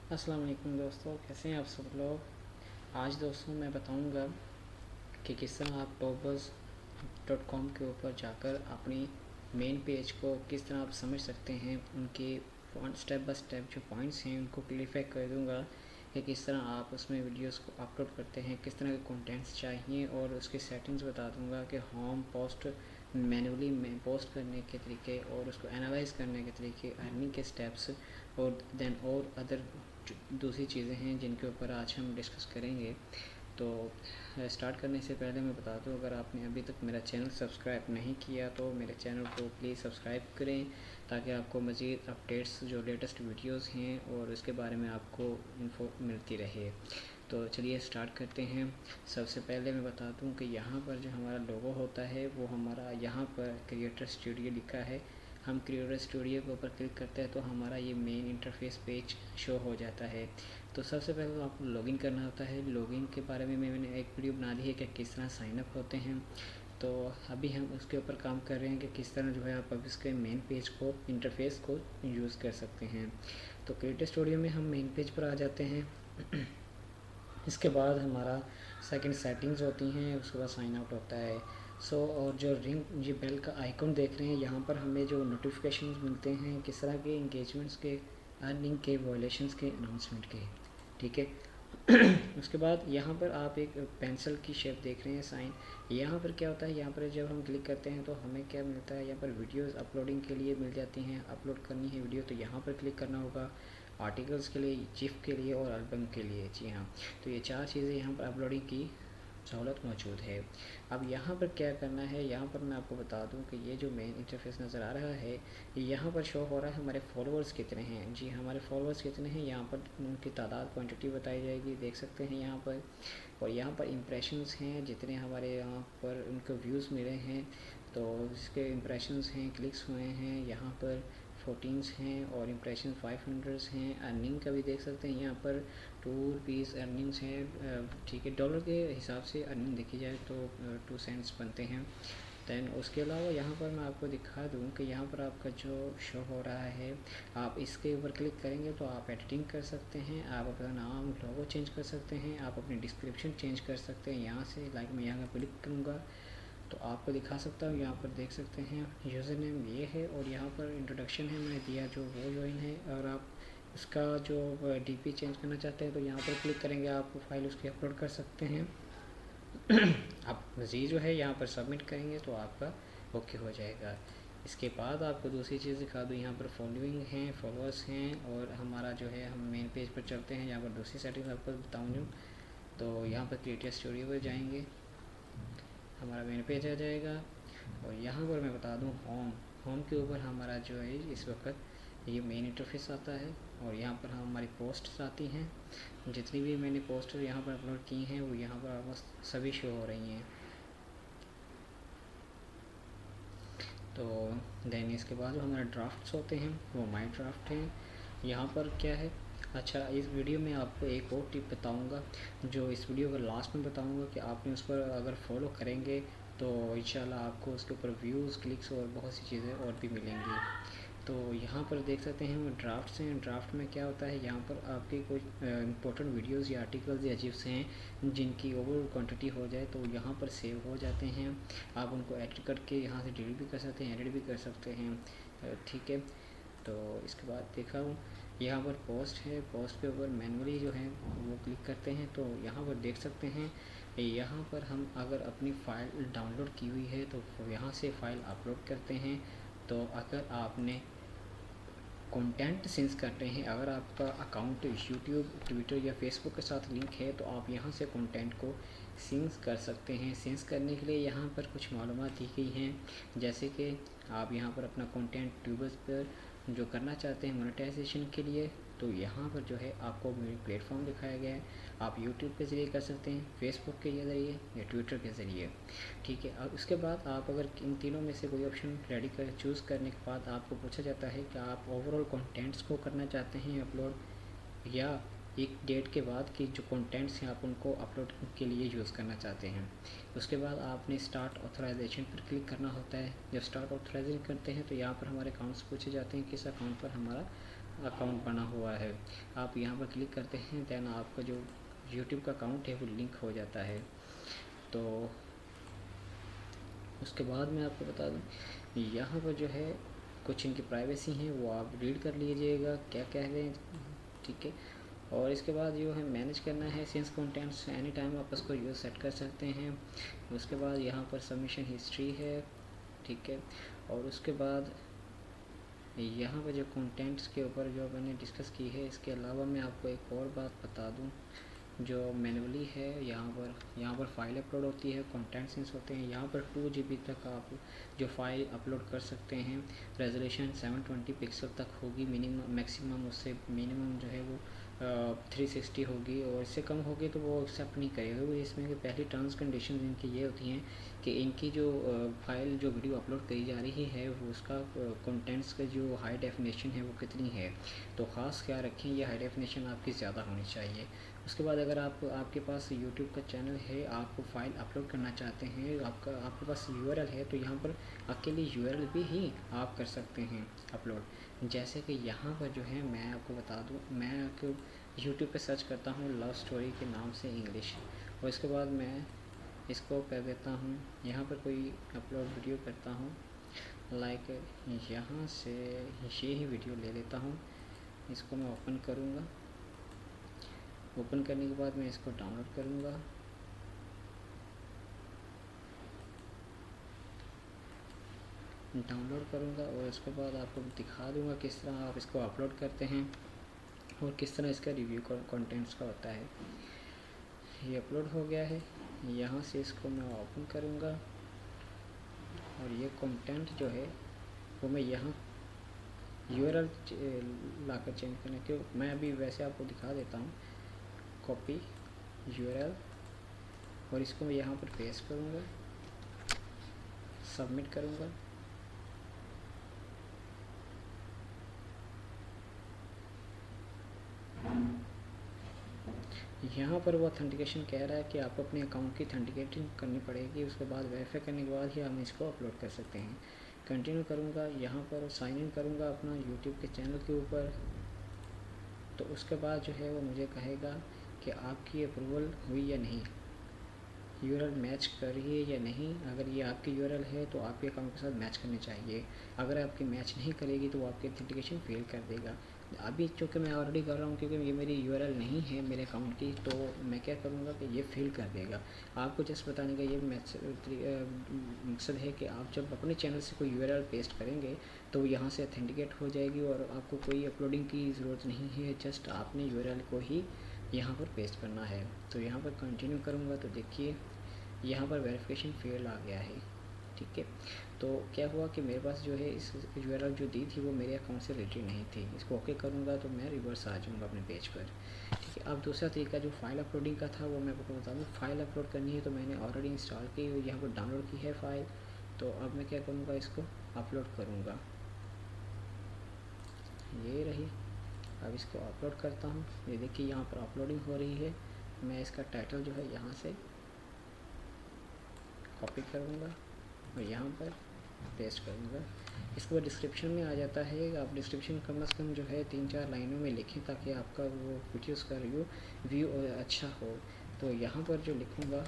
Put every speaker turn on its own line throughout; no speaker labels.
अस्सलाम वालेकुम दोस्तों, कैसे हैं आप सब लोग। आज दोस्तों मैं बताऊंगा कि किस तरह आप टॉपर्स.com के ऊपर जाकर अपनी मेन पेज को किस तरह आप समझ सकते हैं। उनके स्टेप बाय स्टेप जो पॉइंट्स हैं उनको क्लियरफाई कर दूंगा कि किस तरह आप उसमें वीडियोस को अपलोड करते हैं, किस तरह के कंटेंट्स चाहिए, और उसकी सेटिंग्स बता दूंगा कि होम पोस्ट मैनुअली में पोस्ट करने के तरीके और उसको एनालाइज करने के तरीके, अर्निंग के स्टेप्स और देन और अदर दूसरी चीज़ें हैं जिनके ऊपर आज हम डिस्कस करेंगे। तो स्टार्ट करने से पहले मैं बता दूं, अगर आपने अभी तक मेरा चैनल सब्सक्राइब नहीं किया तो मेरे चैनल को प्लीज़ सब्सक्राइब करें, ताकि आपको मज़ीद अपडेट्स जो लेटेस्ट वीडियोस हैं और उसके बारे में आपको इन्फो मिलती रहे। तो चलिए स्टार्ट करते हैं। सबसे पहले मैं बता दूं कि यहाँ पर जो हमारा लोगो होता है वो हमारा यहाँ पर क्रिएटर स्टूडियो लिखा है। हम क्रिएटर स्टूडियो के ऊपर क्लिक करते हैं तो हमारा ये मेन इंटरफेस पेज शो हो जाता है। तो सबसे पहले तो आपको लॉगिन करना होता है। लॉगिन के बारे में मैंने एक वीडियो बना दी है कि किस तरह साइनअप होते हैं। तो अभी हम उसके ऊपर काम कर रहे हैं कि किस तरह जो है आप अब इसके मेन पेज को, इंटरफेस को यूज़ कर सकते हैं। तो क्रिएटर स्टूडियो में हम मेन पेज पर आ जाते हैं। इसके बाद हमारा सेकंड सेटिंग्स होती हैं, उसके बाद साइन आउट होता है। और जो रिंग ये बेल का आइकन देख रहे हैं, यहाँ पर हमें जो नोटिफिकेशंस मिलते हैं किस तरह के इंगेजमेंट्स के, अर्निंग के, वॉयलेशंस के, अनाउंसमेंट के, ठीक है। उसके बाद यहाँ पर आप एक पेंसिल की शेप देख रहे हैं, साइन। यहाँ पर क्या होता है, यहाँ पर जब हम क्लिक करते हैं तो हमें क्या मिलता है, यहाँ पर वीडियोस अपलोडिंग के लिए मिल जाती हैं। अपलोड करनी है वीडियो तो यहाँ पर क्लिक करना होगा। आर्टिकल्स के लिए, जिफ के लिए और एल्बम के लिए, जी हाँ। तो ये चार चीज़ें यहाँ पर अपलोडिंग की सहूलत मौजूद है। अब यहाँ पर क्या करना है, यहाँ पर मैं आपको बता दूँ कि ये जो मेन इंटरफेस नज़र आ रहा है, यहाँ पर शो हो रहा है हमारे फॉलोअर्स कितने हैं। जी, हमारे फॉलोअर्स कितने हैं, यहाँ पर उनकी तादाद, क्वांटिटी बताई जाएगी, देख सकते हैं यहाँ पर। और यहाँ पर इम्प्रेशंस हैं, जितने हमारे यहाँ पर उनको व्यूज़ मिले हैं, तो इसके इम्प्रेशंस हैं, क्लिक्स हुए हैं, यहाँ पर 14 हैं और इम्प्रेशन 500 हैं। अर्निंग का भी देख सकते हैं यहाँ पर ₹2 अर्निंग्स हैं, ठीक है। डॉलर के हिसाब से अर्निंग देखी जाए तो 2 सेंट्स बनते हैं। दैन उसके अलावा यहाँ पर मैं आपको दिखा दूँ कि यहाँ पर आपका जो शो हो रहा है, आप इसके ऊपर क्लिक करेंगे तो आप एडिटिंग कर सकते हैं, आप अपना नाम, लोगो चेंज कर सकते हैं, आप अपनी डिस्क्रिप्शन चेंज कर सकते हैं। यहाँ से लाइक मैं यहाँ पर क्लिक करूँगा तो आपको दिखा सकता हूँ। यहाँ पर देख सकते हैं यूज़र नेम ये है और यहाँ पर इंट्रोडक्शन है मैंने दिया जो वो ज्वाइन है। और आप इसका जो डीपी चेंज करना चाहते हैं तो यहाँ पर क्लिक करेंगे, आप फाइल उसकी अपलोड कर सकते हैं। आप मज़ीद जो है यहाँ पर सबमिट करेंगे तो आपका ओके हो जाएगा। इसके बाद आपको दूसरी चीज़ दिखा दूँ, यहाँ पर फॉलोइंग हैं, फॉलोअर्स हैं, और हमारा जो है हम मेन पेज पर चलते हैं। यहाँ पर दूसरी सेटिंग आपको बताऊँ तो यहाँ पर क्रिएटर स्टूडियो पर जाएंगे, हमारा मेन पेज आ जाएगा। और यहाँ पर मैं बता दूँ होम के ऊपर हमारा जो है इस वक्त ये मेन इंटरफेस आता है। और यहाँ पर हमारी पोस्ट्स आती हैं, जितनी भी मैंने पोस्टर यहाँ पर अपलोड की हैं वो यहाँ पर ऑलमोस्ट सभी शो हो रही हैं। तो देन इसके बाद जो हमारे ड्राफ्ट्स होते हैं वो माई ड्राफ्ट हैं। यहाँ पर क्या है, अच्छा इस वीडियो में आपको एक और टिप बताऊंगा, जो इस वीडियो का लास्ट में बताऊंगा कि आपने उस पर अगर फॉलो करेंगे तो इंशाल्लाह आपको उसके ऊपर व्यूज़, क्लिक्स और बहुत सी चीज़ें और भी मिलेंगी। तो यहाँ पर देख सकते हैं वो ड्राफ्ट्स हैं। ड्राफ्ट में क्या होता है, यहाँ पर आपके कुछ इंपॉर्टेंट वीडियोस या आर्टिकल्स या जिप्स हैं जिनकी ओवर क्वांटिटी हो जाए तो यहाँ पर सेव हो जाते हैं। आप उनको एडिट करके यहाँ से डिलीट भी कर सकते हैं, एडिट भी कर सकते हैं, ठीक है। तो इसके बाद देखा हूँ यहाँ पर पोस्ट है, पोस्ट के ऊपर मैनुअली जो है वो क्लिक करते हैं तो यहाँ पर देख सकते हैं। यहाँ पर हम अगर अपनी फ़ाइल डाउनलोड की हुई है तो यहाँ से फ़ाइल अपलोड करते हैं। तो अगर आपने कंटेंट सेंस कर रहे हैं, अगर आपका अकाउंट यूट्यूब, ट्विटर या फेसबुक के साथ लिंक है तो आप यहाँ से कंटेंट को सेंस कर सकते हैं। सेंस करने के लिए यहाँ पर कुछ मालूमात दी गई हैं, जैसे कि आप यहाँ पर अपना कंटेंट ट्यूबर्स पर जो करना चाहते हैं मोनेटाइजेशन के लिए, तो यहाँ पर जो है आपको प्लेटफॉर्म दिखाया गया है। आप यूट्यूब के ज़रिए कर सकते हैं, फेसबुक के ज़रिए या ट्विटर के ज़रिए, ठीक है। और उसके बाद आप अगर इन तीनों में से कोई ऑप्शन रेडी कर चूज़ करने के बाद आपको पूछा जाता है कि आप ओवरऑल कंटेंट्स को करना चाहते हैं अपलोड, या एक डेट के बाद कि जो कंटेंट्स हैं आप उनको अपलोड के लिए यूज़ करना चाहते हैं। उसके बाद आपने स्टार्ट ऑथराइजेशन पर क्लिक करना होता है। जब स्टार्ट ऑथराइजेशन करते हैं तो यहाँ पर हमारे अकाउंट्स पूछे जाते हैं, किस अकाउंट पर हमारा अकाउंट बना हुआ है। आप यहाँ पर क्लिक करते हैं, देन आपका जो यूट्यूब का अकाउंट है वो लिंक हो जाता है। तो उसके बाद मैं आपको बता दूँ, यहाँ पर जो है कुछ इनकी प्राइवेसी हैं वो आप रीड कर लीजिएगा क्या कह रहे हैं, ठीक है। और इसके बाद जो है मैनेज करना है सीन्स कंटेंट्स, एनी टाइम आप उसको यूज़ सेट कर सकते हैं। उसके बाद यहाँ पर सबमिशन हिस्ट्री है, ठीक है। और उसके बाद यहाँ पर जो कंटेंट्स के ऊपर जो मैंने डिस्कस की है, इसके अलावा मैं आपको एक और बात बता दूँ, जो मैनुअली है यहाँ पर फाइल अपलोड होती है, कंटेंट सीन्स होते हैं। यहाँ पर 2 GB तक आप जो फाइल अपलोड कर सकते हैं। रेजोल्यूशन 720 पिक्सल तक होगी मिनिमम, मैक्सिमम उससे मिनिमम जो है वो 360 होगी, और इससे कम होगी तो वो एक्सेप्ट नहीं करेगा। वो इसमें कि पहली टर्म्स कंडीशन इनकी ये होती हैं कि इनकी जो फाइल जो वीडियो अपलोड करी जा रही है वो उसका कंटेंट्स का जो हाई डेफिनेशन है वो कितनी है। तो ख़ास ख्याल रखें, ये हाई डेफिनेशन आपकी ज़्यादा होनी चाहिए। उसके बाद अगर आपके पास यूट्यूब का चैनल है, आप फाइल अपलोड करना चाहते हैं, आपके पास URL है, तो यहाँ पर अकेले URL भी ही आप कर सकते हैं अपलोड। जैसे कि यहाँ पर जो है मैं आपको बता दूँ, मैं यूट्यूब पे सर्च करता हूँ लव स्टोरी के नाम से इंग्लिश, और इसके बाद मैं इसको कर देता हूँ, यहाँ पर कोई अपलोड वीडियो करता हूँ, लाइक यहाँ से ये ही वीडियो ले लेता हूँ। इसको मैं ओपन करूँगा, ओपन करने के बाद मैं इसको डाउनलोड करूँगा। और उसके बाद आपको दिखा दूँगा किस तरह आप इसको अपलोड करते हैं और किस तरह इसका रिव्यू कंटेंट्स का होता है। ये अपलोड हो गया है, यहाँ से इसको मैं ओपन करूँगा, और ये कंटेंट जो है वो मैं यहाँ URL लाकर चेंज करने के, मैं अभी वैसे आपको दिखा देता हूँ। कॉपी URL, और इसको मैं यहाँ पर पेस्ट करूँगा, सबमिट करूँगा। यहाँ पर वो ऑथेंटिकेशन कह रहा है कि आपको अपने अकाउंट की ऑथेंटिकेटिंग करनी पड़ेगी, उसके बाद वेरीफाई करने के बाद ही हम इसको अपलोड कर सकते हैं। कंटिन्यू करूँगा, यहाँ पर साइन इन करूँगा अपना यूट्यूब के चैनल के ऊपर। तो उसके बाद जो है वो मुझे कहेगा कि आपकी अप्रूवल हुई या नहीं, URL मैच कर रही है या नहीं। अगर ये आपकी URL है तो आपके अकाउंट के साथ मैच करनी चाहिए। अगर आपकी मैच नहीं करेगी तो वो आपकी ऑथेंटिकेशन फेल कर देगा। अभी चूँकि मैं ऑलरेडी कर रहा हूँ, क्योंकि ये मेरी URL नहीं है मेरे अकाउंट की, तो मैं क्या करूँगा कि ये फेल कर देगा। आपको जस्ट बताने का ये मकसद है कि आप जब अपने चैनल से कोई URL पेस्ट करेंगे तो वो यहाँ से ऑथेंटिकेट हो जाएगी, और आपको कोई अपलोडिंग की ज़रूरत नहीं है, जस्ट आपने URL को ही यहाँ पर पेस्ट करना है। तो यहाँ पर कंटिन्यू करूँगा, तो देखिए यहाँ पर वेरिफिकेशन फेल आ गया है, ठीक है। तो क्या हुआ कि मेरे पास जो है इस URL जो दी थी वो मेरे अकाउंट से रिलेटेड नहीं थी। इसको ओके करूँगा तो मैं रिवर्स आ जाऊँगा अपने पेज पर, ठीक है। अब दूसरा तरीका जो फाइल अपलोडिंग का था वो मैं आपको बता दूँ। फाइल अपलोड करनी है तो मैंने ऑलरेडी इंस्टॉल की, यहाँ पर डाउनलोड की है फ़ाइल। तो अब मैं क्या करूँगा, इसको अपलोड करूँगा, ये रही। अब इसको अपलोड करता हूँ, ये देखिए यहाँ पर अपलोडिंग हो रही है। मैं इसका टाइटल जो है यहाँ से कॉपी करूँगा और यहाँ पर पेस्ट करूँगा। इसके बाद डिस्क्रिप्शन में आ जाता है, आप डिस्क्रिप्शन कम से कम जो है 3-4 लाइनों में लिखें ताकि आपका वो वीडियोस का व्यू अच्छा हो। तो यहाँ पर जो लिखूँगा,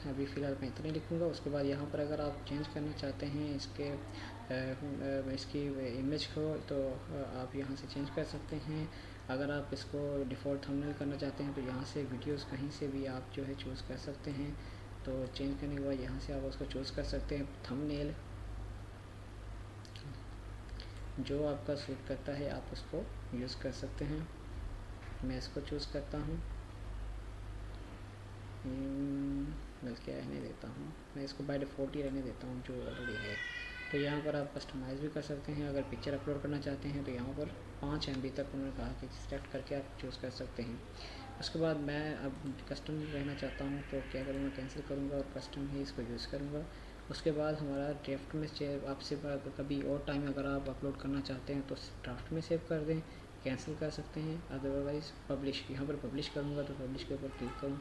अभी फ़िलहाल मैं इतने लिखूँगा। उसके बाद यहाँ पर अगर आप चेंज करना चाहते हैं इसकी इमेज को, तो आप यहाँ से चेंज कर सकते हैं। अगर आप इसको डिफ़ॉल्ट थंबनेल करना चाहते हैं तो यहाँ से वीडियोस कहीं से भी आप जो है चूज़ कर सकते हैं। तो चेंज करने के बाद यहाँ से आप उसको चूज़ कर सकते हैं। थंबनेल जो आपका सूट करता है आप उसको यूज़ कर सकते हैं। मैं इसको चूज़ करता हूँ, बल्कि रहने देता हूँ, मैं इसको बाय डिफ़ॉल्ट ही रहने देता हूँ जो ऑलरेडी है। तो यहाँ पर आप कस्टमाइज़ भी कर सकते हैं। अगर पिक्चर अपलोड करना चाहते हैं तो यहाँ पर 5 MB तक उन्होंने कहा कि सेलेक्ट करके आप चूज़ कर सकते हैं। उसके बाद मैं अब कस्टम रहना चाहता हूँ तो क्या करूँगा, कैंसिल करूँगा और कस्टम ही इसको यूज़ करूँगा। उसके बाद हमारा ड्राफ्ट में सेव, आपसे कभी और टाइम अगर आप अपलोड करना चाहते हैं तो ड्राफ्ट में सेव कर दें, कैंसिल कर सकते हैं। अदरवाइज़ पब्लिश, यहाँ पर पब्लिश करूँगा तो पब्लिश के ऊपर क्लिक करूँ,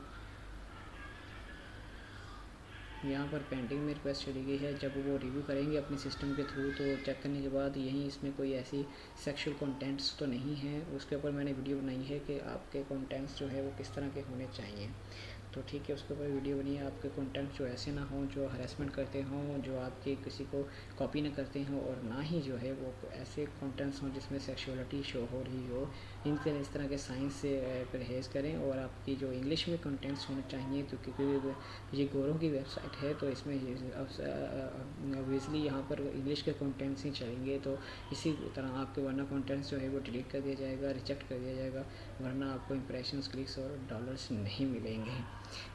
यहाँ पर पेंडिंग में रिक्वेस्ट चली गई है। जब वो रिव्यू करेंगे अपने सिस्टम के थ्रू तो चेक करने के बाद यहीं इसमें कोई ऐसी सेक्सुअल कंटेंट्स तो नहीं है, उसके ऊपर मैंने वीडियो बनाई है कि आपके कंटेंट्स जो है वो किस तरह के होने चाहिए। तो ठीक है, उसके ऊपर वीडियो बनी है। आपके कंटेंट जो ऐसे ना हों जो हरेसमेंट करते हों, जो आपके किसी को कॉपी ना करते हों, और ना ही जो है वो ऐसे कंटेंट्स हों जिसमें सेक्सुअलिटी शो हो रही हो। इनके इस तरह के साइंस से परहेज़ करें। और आपकी जो इंग्लिश में कंटेंट्स होने चाहिए, तो क्योंकि ये गोरों की वेबसाइट है तो इसमें ऑब्वियसली यहाँ पर इंग्लिश के कंटेंट्स ही चलेंगे। तो इसी तरह आपके वरना कंटेंट्स जो है वो डिलीट कर दिया जाएगा, रिजेक्ट कर दिया जाएगा, वरना आपको इंप्रेशंस, क्लिक्स और डॉलर्स नहीं मिलेंगे।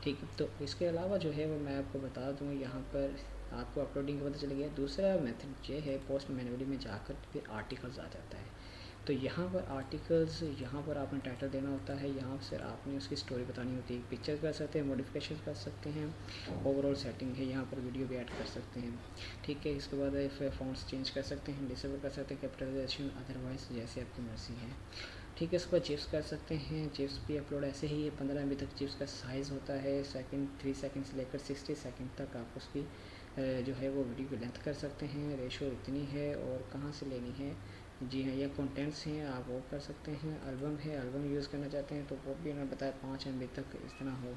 ठीक है, तो इसके अलावा जो है वो मैं आपको बता दूँ, यहाँ पर आपको अपलोडिंग का पता चल गया। दूसरा मेथड ये है, पोस्ट मैनुअली में जाकर फिर आर्टिकल्स आ जाता है। तो यहाँ पर आर्टिकल्स, यहाँ पर आपने टाइटल देना होता है, यहाँ से आपने उसकी स्टोरी बतानी होती है। पिक्चर कर सकते हैं, मॉडिफिकेशन कर सकते हैं, ओवरऑल सेटिंग है, यहाँ पर वीडियो भी ऐड कर सकते हैं। ठीक है, इसके बाद फिर फॉन्ट्स चेंज कर सकते हैं, डिसेबल कर सकते हैं कैपिटलाइजेशन, अदरवाइज जैसे आपकी मर्जी है। ठीक है, इसके बाद जिप्स कर सकते हैं। जिप्स भी अपलोड ऐसे ही है, 15 MB तक जिप्स का साइज़ होता है। 3 सेकंड से लेकर 60 सेकंड तक आप उसकी जो है वो वीडियो की लेंथ कर सकते हैं। रेशो इतनी है और कहाँ से लेनी है, जी हाँ, ये कंटेंट्स हैं, आप वो कर सकते हैं। एल्बम है, एल्बम यूज़ करना चाहते हैं तो वो भी उन्होंने बताया 5 MB तक इस तरह हो।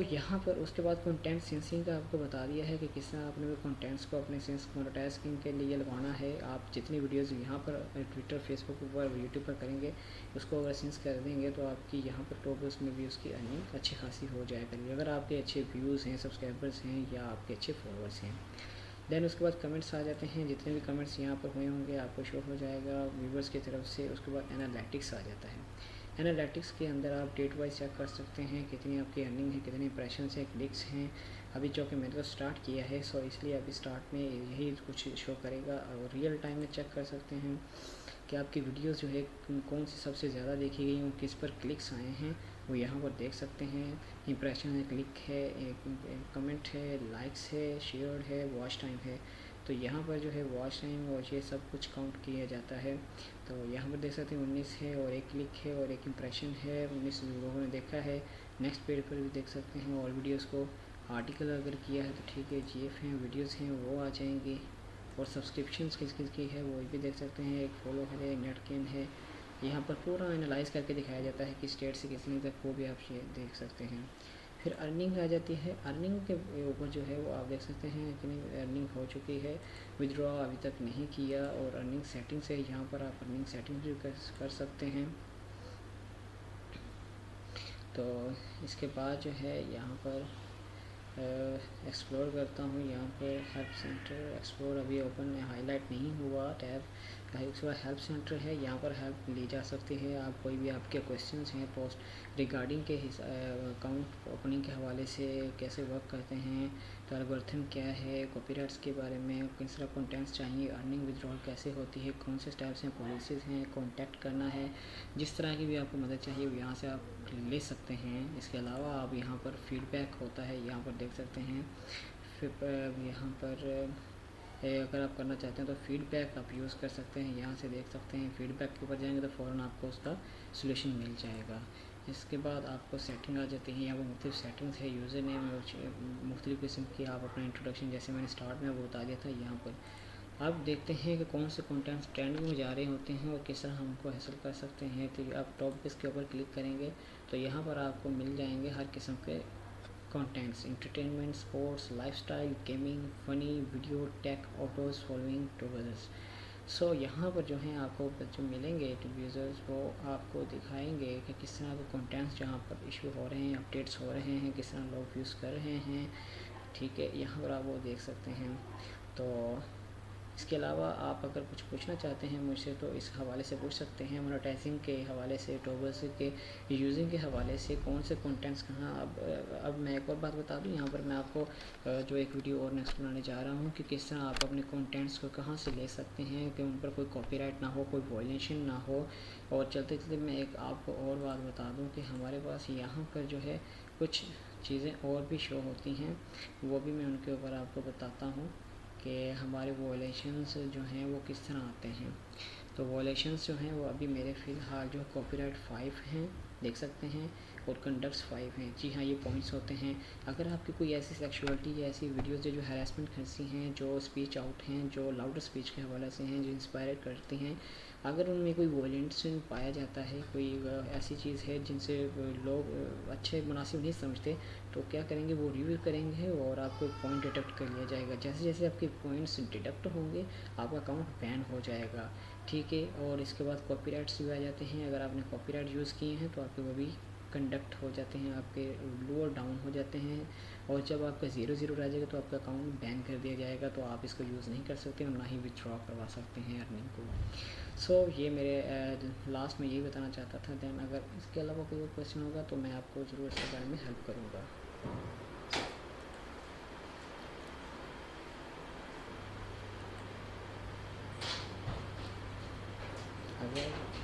यहाँ पर उसके बाद कंटेंट सेंसिंग का आपको बता दिया है कि किस तरह आपने वो कंटेंट्स को अपने सेंस मोनेटाइजिंग के लिए लगवाना है। आप जितनी वीडियोस यहाँ पर ट्विटर, फेसबुक पर, यूट्यूब पर करेंगे, उसको अगर सेंस कर देंगे तो आपकी यहाँ पर टॉप उसमें भी उसकी अर्निंग अच्छी खासी हो जाया करेगी, अगर आपके अच्छे व्यूज़ हैं, सब्सक्राइबर्स हैं या आपके अच्छे फॉलोअर्स हैं। देन उसके बाद कमेंट्स आ जाते हैं, जितने भी कमेंट्स यहाँ पर हुए होंगे आपको शो हो जाएगा व्यूवर्स की तरफ से। उसके बाद एनालिटिक्स आ जाता है। एनालिटिक्स के अंदर आप डेट वाइज चेक कर सकते हैं कितनी आपकी अर्निंग है, कितने इंप्रेशंस हैं, क्लिक्स हैं। अभी चूँकि मैंने तो स्टार्ट किया है सो इसलिए अभी स्टार्ट में यही कुछ शो करेगा। और रियल टाइम में चेक कर सकते हैं कि आपकी वीडियोस जो है कौन सी सबसे ज़्यादा देखी गई और किस पर क्लिक्स आए हैं, वो यहाँ पर देख सकते हैं। इंप्रेशन है, क्लिक है, कमेंट है, लाइक्स है, शेयर है, वॉच टाइम है। तो यहाँ पर जो है वॉच टाइम और ये सब कुछ काउंट किया जाता है। तो यहाँ पर देख सकते हैं 19 है और एक क्लिक है और एक इम्प्रेशन है, 19 लोगों ने देखा है। नेक्स्ट पेज पर भी देख सकते हैं और वीडियोस को आर्टिकल अगर किया है तो ठीक है, GF हैं, वीडियोस हैं वो आ जाएंगी। और सब्सक्रिप्शंस किस किस की है वो भी देख सकते हैं, एक फॉलो है, एक नेटकिन है। यहाँ पर पूरा एनालाइज करके दिखाया जाता है कि स्टेट से कितनी तक, वो भी आप ये देख सकते हैं। फिर अर्निंग आ जाती है। अर्निंग के ऊपर जो है वो आप देख सकते हैं कितनी अर्निंग हो चुकी है, विड्रॉ अभी तक नहीं किया। और अर्निंग सेटिंग्स है, यहाँ पर आप अर्निंग सेटिंग भी कर सकते हैं। तो इसके बाद जो है यहाँ पर एक्सप्लोर करता हूँ। यहाँ पर हेल्प सेंटर एक्सप्लोर अभी ओपन हाईलाइट नहीं हुआ टैब। उसके बाद हेल्प सेंटर है, यहाँ पर हेल्प ली जा सकती है। आप कोई भी आपके क्वेश्चंस हैं पोस्ट रिगार्डिंग के अकाउंट ओपनिंग के हवाले से, कैसे वर्क करते हैं, तो एल्गोरिथम क्या है, कॉपीराइट्स के बारे में, किस तरह कंटेंट्स चाहिए, अर्निंग विड्रॉल कैसे होती है, कौन से स्टेप्स हैं, पॉलिसीज़ हैं, कॉन्टैक्ट करना है, जिस तरह की भी आपको मदद चाहिए वो यहाँ से आप ले सकते हैं। इसके अलावा आप यहाँ पर फीडबैक होता है, यहाँ पर देख सकते हैं। फिर यहाँ पर अगर आप करना चाहते हैं तो फीडबैक आप यूज़ कर सकते हैं, यहाँ से देख सकते हैं। फीडबैक के ऊपर जाएंगे तो फ़ौरन आपको उसका सोल्यूशन मिल जाएगा। इसके बाद आपको सेटिंग आ जाती है, यहाँ पर मुख्तलिफ सेटिंग्स है, यूज़र नेम मुख्तलिफ किस्म की। आप अपना इंट्रोडक्शन जैसे मैंने स्टार्ट में वो बता दिया था, यहाँ पर आप देखते हैं कि कौन से कंटेंट्स ट्रेंडिंग में जा रहे होते हैं और किस तरह हम उनको हासिल कर सकते हैं। तो आप टॉपिक्स के ऊपर क्लिक करेंगे तो यहाँ पर आपको मिल जाएंगे हर किस्म के contents, entertainment, sports, lifestyle, gaming, funny, videos, tech, autos, following, टूगर्स। यहाँ पर जो हैं आपको जो मिलेंगे यूज़र्स वो आपको दिखाएंगे कि किस तरह के कंटेंट्स जहाँ पर इशू हो रहे हैं, अपडेट्स हो रहे हैं, किस तरह लोग यूज़ कर रहे हैं। ठीक है, यहाँ पर आप वो देख सकते हैं। तो इसके अलावा आप अगर कुछ पूछना चाहते हैं मुझसे तो इस हवाले से पूछ सकते हैं, मोनेटाइजिंग के हवाले से, टोबर्स के यूजिंग के हवाले से, कौन से कंटेंट्स कहाँ। अब मैं एक और बात बता दूँ, यहाँ पर मैं आपको जो एक वीडियो और नेक्स्ट बनाने जा रहा हूँ कि किस तरह आप अपने कंटेंट्स को कहाँ से ले सकते हैं कि उन पर कोई कॉपीराइट ना हो, कोई वॉयलेशन ना हो। और चलते चलते मैं एक आपको और बात बता दूँ कि हमारे पास यहाँ पर जो है कुछ चीज़ें और भी शो होती हैं, वो भी मैं उनके ऊपर आपको बताता हूँ कि हमारे वॉयलेशंस जो हैं वो किस तरह आते हैं। तो वॉयलेशंस जो हैं वो अभी मेरे फ़िलहाल जो कॉपीराइट 5 हैं, देख सकते हैं, और कंडक्ट्स 5 हैं। जी हाँ, ये पॉइंट्स होते हैं। अगर आपकी कोई ऐसी सेक्सुअलिटी या ऐसी वीडियोज़ जो हैरेसमेंट करती हैं, जो स्पीच आउट हैं, जो लाउडर स्पीच के हवाले से हैं, जो इंस्पायर करती हैं, अगर उनमें कोई वॉयलेंस पाया जाता है, कोई ऐसी चीज़ है जिनसे लोग अच्छे मुनासिब नहीं समझते, तो क्या करेंगे, वो रिव्यू करेंगे और आपको पॉइंट डिडक्ट कर लिया जाएगा। जैसे जैसे आपके पॉइंट्स डिडक्ट होंगे आपका अकाउंट बैन हो जाएगा, ठीक है। और इसके बाद कॉपीराइट्स भी आ जाते हैं। अगर आपने कॉपीराइट यूज़ किए हैं तो आपके वो भी कंडक्ट हो जाते हैं, आपके लोअर डाउन हो जाते हैं। और जब आपका 0 रह जाएगा तो आपका अकाउंट बैन कर दिया जाएगा, तो आप इसको यूज़ नहीं कर सकते और ना ही विथड्रॉ करवा सकते हैं अर्निंग को। सो ये मेरे लास्ट में यही बताना चाहता था। दैन अगर इसके अलावा कोई और क्वेश्चन होगा तो मैं आपको ज़रूर इसके बारे में हेल्प करूँगा। अगर